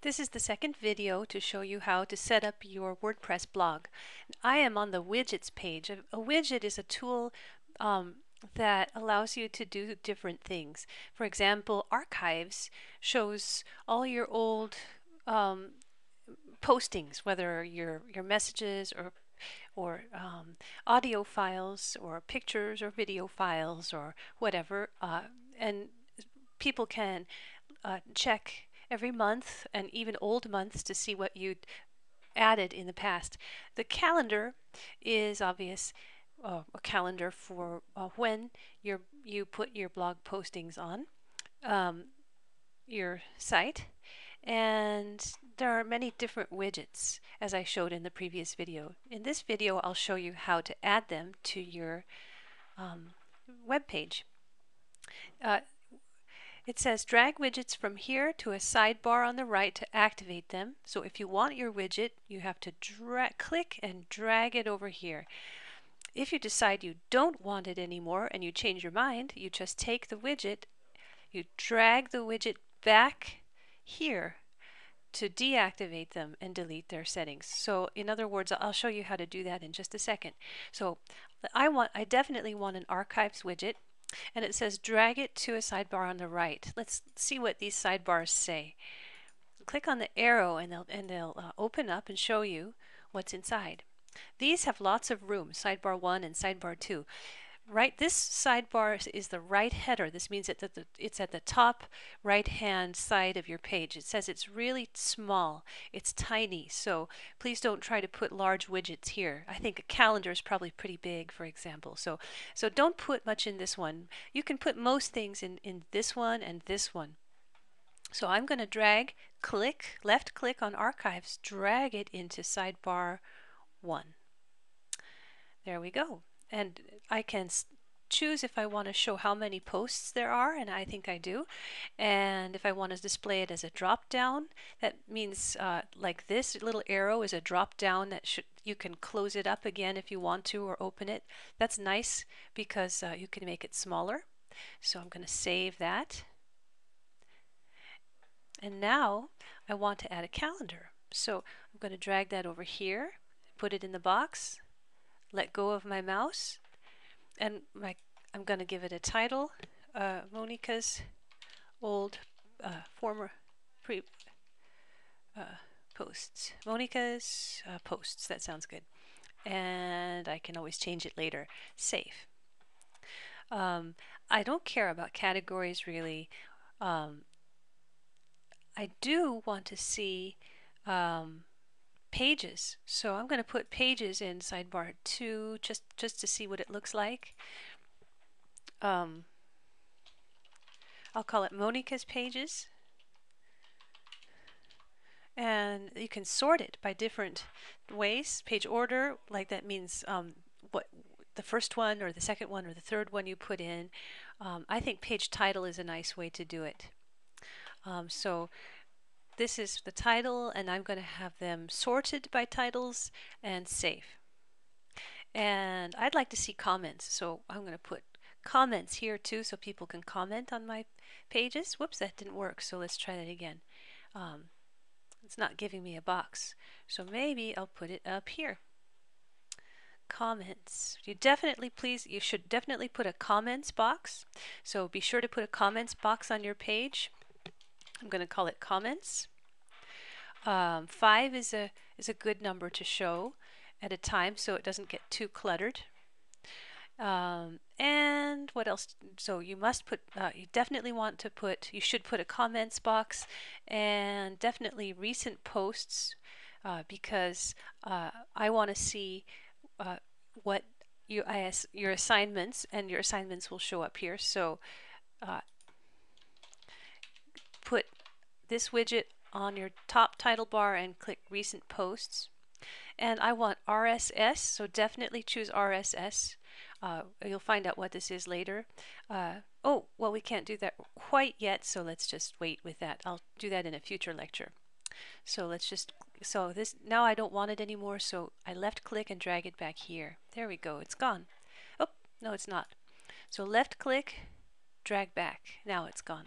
This is the second video to show you how to set up your WordPress blog. I am on the widgets page. A widget is a tool that allows you to do different things. For example, archives shows all your old postings, whether your messages or audio files or pictures or video files or whatever, and people can check every month and even old months to see what you added in the past. The calendar is obvious, a calendar for when you put your blog postings on your site. And there are many different widgets, as I showed in the previous video. In this video, I'll show you how to add them to your web page. It says drag widgets from here to a sidebar on the right to activate them. So if you want your widget, you have to click and drag it over here. If you decide you don't want it anymore and you change your mind, you just take the widget, you drag the widget back here to deactivate them and delete their settings. So in other words, I'll show you how to do that in just a second. So I definitely want an archives widget. And it says drag it to a sidebar on the right. Let's see what these sidebars say. Click on the arrow and they'll open up and show you what's inside. These have lots of room, sidebar 1 and sidebar 2. Right, this sidebar is the right header. This means that it's at the top right-hand side of your page. It says it's really small. It's tiny, so please don't try to put large widgets here. I think a calendar is probably pretty big, for example. So don't put much in this one. You can put most things in this one and this one. So I'm going to drag, left click on archives, drag it into sidebar 1. There we go. And I can choose if I want to show how many posts there are, and I think I do. And if I want to display it as a drop down, that means like this little arrow is a drop down that you can close it up again if you want to, or open it. That's nice because you can make it smaller. So I'm going to save that. And now I want to add a calendar. So I'm going to drag that over here, put it in the box, let go of my mouse, and I'm going to give it a title, Monica's old former posts. Monica's posts, that sounds good. And I can always change it later. Save. I don't care about categories really. I do want to see pages, so I'm going to put pages in sidebar 2 just to see what it looks like. I'll call it Monica's pages, and you can sort it by different ways. Page order, like that means what the first one or the second one or the third one you put in. I think page title is a nice way to do it. So this is the title, and I'm going to have them sorted by titles and save. And I'd like to see comments, so I'm going to put comments here too so people can comment on my pages. Whoops, that didn't work, so let's try that again. It's not giving me a box, so maybe I'll put it up here. Comments. You should definitely put a comments box, so be sure to put a comments box on your page. I'm going to call it comments. 5 is a good number to show at a time so it doesn't get too cluttered. And what else? So you must put, you definitely want to put, you should put a comments box, and definitely recent posts, because I want to see what your assignments, and your assignments will show up here. So put this widget on your top title bar and click recent posts. And I want RSS, so definitely choose RSS. You'll find out what this is later. Oh, well, we can't do that quite yet, so let's just wait with that. I'll do that in a future lecture. So now I don't want it anymore, so I left click and drag it back here. There we go, it's gone. Oh, no, it's not. So left click, drag back. Now it's gone.